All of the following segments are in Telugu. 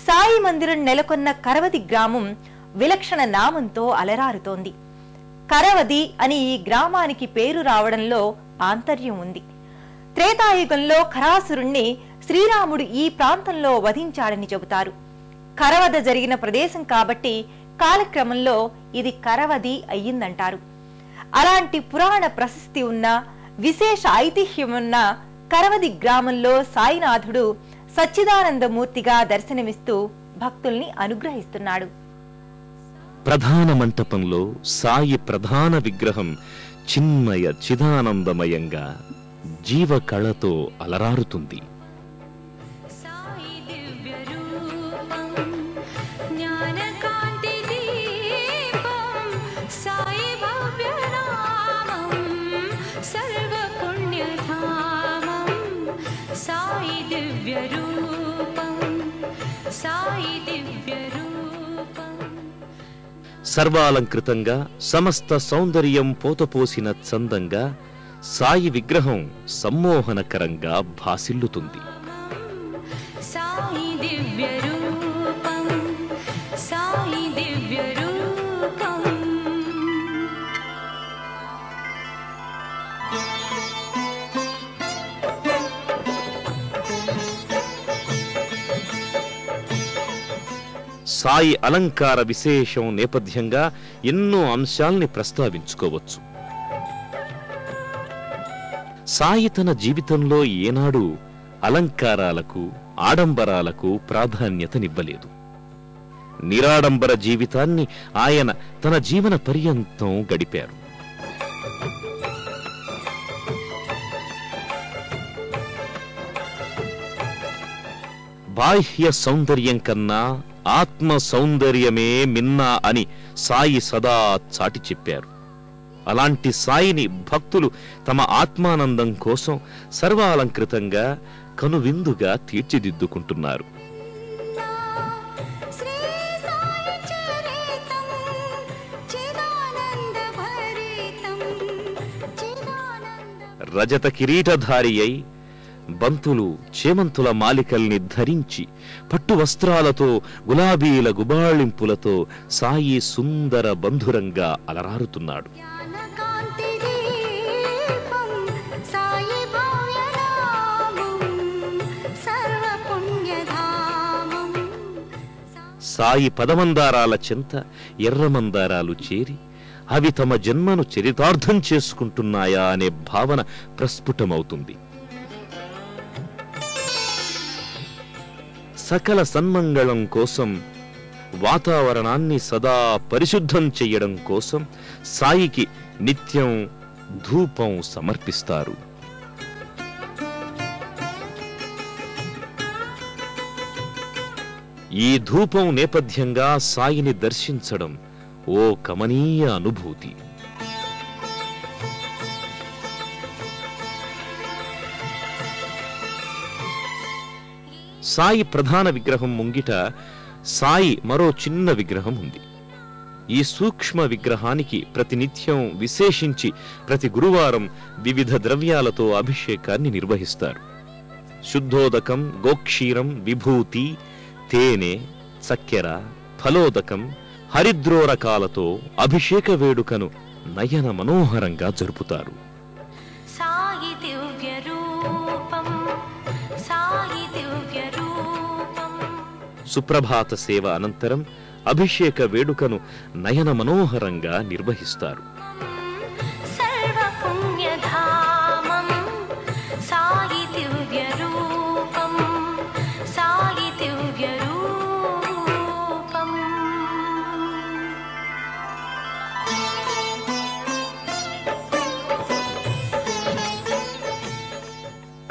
సాయి మందిరం నెలకొన్న కరవది గ్రామం విలక్షణ నామంతో అలరారుతోంది. కరవది అని ఈ గ్రామానికి పేరు రావడంలో ఆంతర్యం ఉంది. త్రేతాయుగంలో ఖరాసురుణ్ణి శ్రీరాముడు ఈ ప్రాంతంలో వధించాడని చెబుతారు. కరవద జరిగిన ప్రదేశం కాబట్టి కాలక్రమంలో ఇది కరవది అయ్యిందంటారు. అలాంటి పురాణ ప్రశస్తి ఉన్న విశేష ఐతిహ్యమున్న కరవది గ్రామంలో సాయినాథుడు సచ్చిదానందమూర్తిగా దర్శనమిస్తూ భక్తుల్ని అనుగ్రహిస్తున్నాడు. ప్రధాన మంటపంలో సాయి ప్రధాన విగ్రహం చిన్మయ చిదానందమయంగా జీవ కళతో అలరారుతుంది. సర్వాలంకృతంగా సమస్త సౌందర్యం పోతపోసిన చందంగా సాయి విగ్రహం సమ్మోహనకరంగా భాసిల్లుతుంది. సాయి అలంకార విశేషం నేపథ్యంగా ఎన్నో అంశాల్ని ప్రస్తావించుకోవచ్చు. సాయి తన జీవితంలో ఏనాడు అలంకారాలకు ఆడంబరాలకు ప్రాధాన్యతనివ్వలేదు. నిరాడంబర జీవితాన్ని ఆయన తన జీవన పర్యంతం గడిపారు. బాహ్య సౌందర్యం కన్నా ఆత్మ సౌందర్యమే మిన్నా అని సాయి సదా చాటి చెప్పారు. అలాంటి సాయిని భక్తులు తమ ఆత్మానందం కోసం సర్వాలంకృతంగా కనువిందుగా తీర్చిదిద్దుకుంటున్నారు. రజత కిరీటధారి అయి బంతులు చేమంతుల మాలికల్ని ధరించి పట్టు వస్త్రాలతో గులాబీల గుబాళింపులతో సాయి సుందర బంధురంగా అలరారుతున్నాడు. సాయి పదమందారాల చెంత ఎర్రమందారాలు చేరి అవి తమ జన్మను చరితార్థం చేసుకుంటున్నాయా అనే భావన ప్రస్ఫుటమవుతుంది. సకల సన్మంగళం కోసం వాతావరణాన్ని సదా పరిశుద్ధం చెయ్యడం కోసం సాయికి నిత్యం ధూపం సమర్పిస్తారు. ఈ ధూపం నేపథ్యంగా సాయిని దర్శించడం ఓ కమనీయ అనుభూతి. సాయి ప్రధాన విగ్రహం ముంగిట సాయి మరో చిన్న విగ్రహం ఉంది. ఈ సూక్ష్మ విగ్రహానికి ప్రతినిత్యం విశేషించి ప్రతి గురువారం వివిధ ద్రవ్యాలతో అభిషేకాన్ని నిర్వహిస్తారు. శుద్ధోదకం, గోక్షీరం, విభూతి, తేనె, చక్కెర, ఫలోదకం, హరిద్రోరకాలతో అభిషేక వేడుకను నయన మనోహరంగా జరుపుతారు. సుప్రభాత సేవ అనంతరం అభిషేక వేడుకను నయన మనోహరంగా నిర్వహిస్తారు.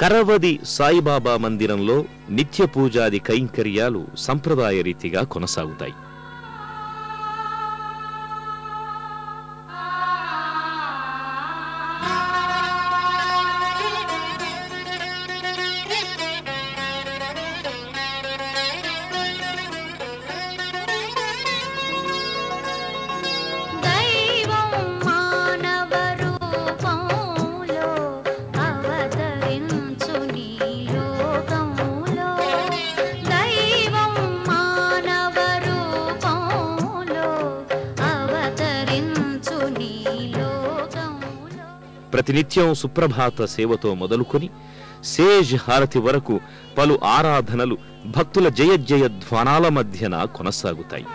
కరవది సాయిబాబా మందిరంలో నిత్య పూజాది కైంకర్యాలు సంప్రదాయ రీతిగా కొనసాగుతాయి. అవతరించు నీ లోకములో ప్రతినిత్యం సుప్రభాత సేవతో మొదలుకొని సేజ్ హారతి వరకు పలు ఆరాధనలు భక్తుల జయజయ ధ్వానాల మధ్యన కొనసాగుతాయి.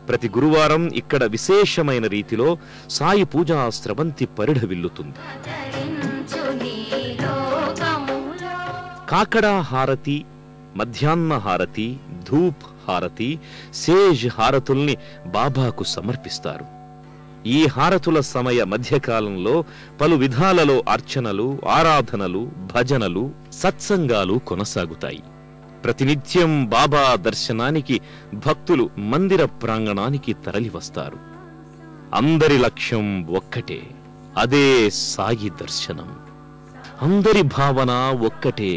ప్రతి గురువారం ఇక్కడ విశేషమైన రీతిలో సాయి పూజా స్రవంతి పరిఢవిల్లుతుంది. కాకడా హారతి, మధ్యాహ్న హారతి, ధూప్ హారతి, సేజ్ హారతుల్ని బాబాకు సమర్పిస్తారు. ఈ హారతుల సమయ మధ్యకాలంలో పలు విధాలలో అర్చనలు, ఆరాధనలు, భజనలు, సత్సంగాలు కొనసాగుతాయి. ప్రతినిత్యం బాబా దర్శనానికి భక్తులు మందిర ప్రాంగణానికి తరలివస్తారు. అందరి లక్ష్యం ఒక్కటే, అదే సాయి దర్శనం. అందరి భావన ఒక్కటే,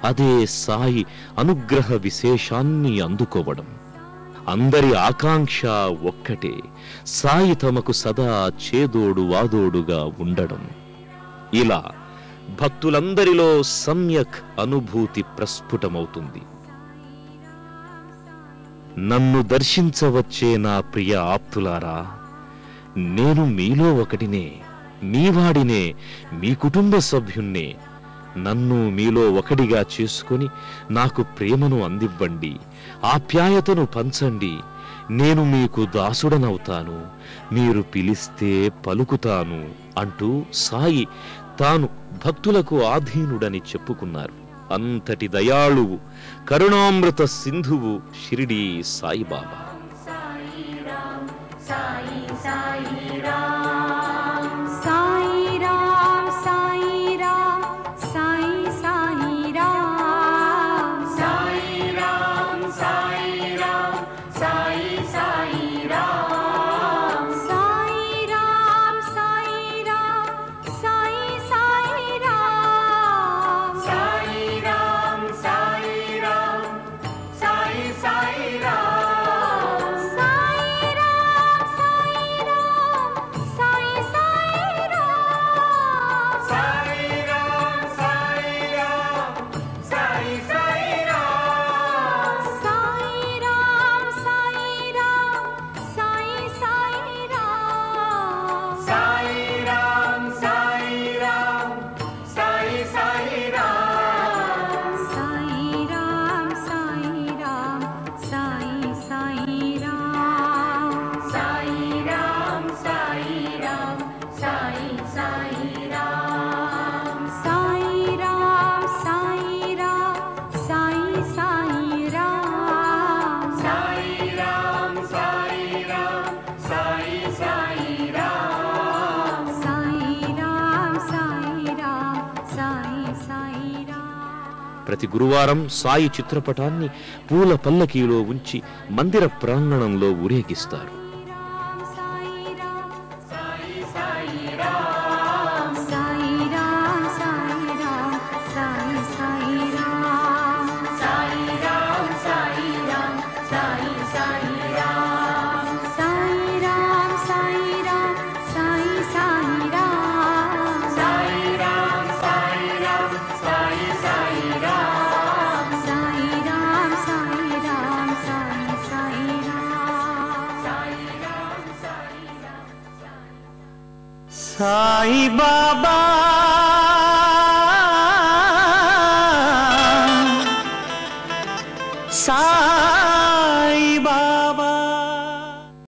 అదే సాయి అనుగ్రహ విశేషాన్ని అందుకోవడం. అందరి ఆకాంక్ష ఒక్కటే, సాయి తమకు సదా చేదోడు వాదోడుగా ఉండడం. ఇలా భక్తులందరిలో సమ్యక్ అనుభూతి ప్రస్ఫుటమవుతుంది. నన్ను దర్శించవచ్చే నా ప్రియ ఆప్తులారా, నేను మీలో ఒకటినే, మీవాడినే, మీ కుటుంబ సభ్యున్నే. నన్ను మీలో ఒకడిగా చేసుకుని నాకు ప్రేమను అందివ్వండి, ఆప్యాయతను పంచండి. నేను మీకు దాసుడనవుతాను, మీరు పిలిస్తే పలుకుతాను అంటూ సాయి తాను భక్తులకు ఆధీనుడని చెప్పుకున్నారు. అంతటి దయాళువు, కరుణామృత సింధువు షిరిడీ సాయిబాబా. ప్రతి గురువారం సాయి చిత్రపటాన్ని పూల పల్లకీలో ఉంచి మందిర ప్రాంగణంలో ఊరేగిస్తారు. సాయి బాబా సాయి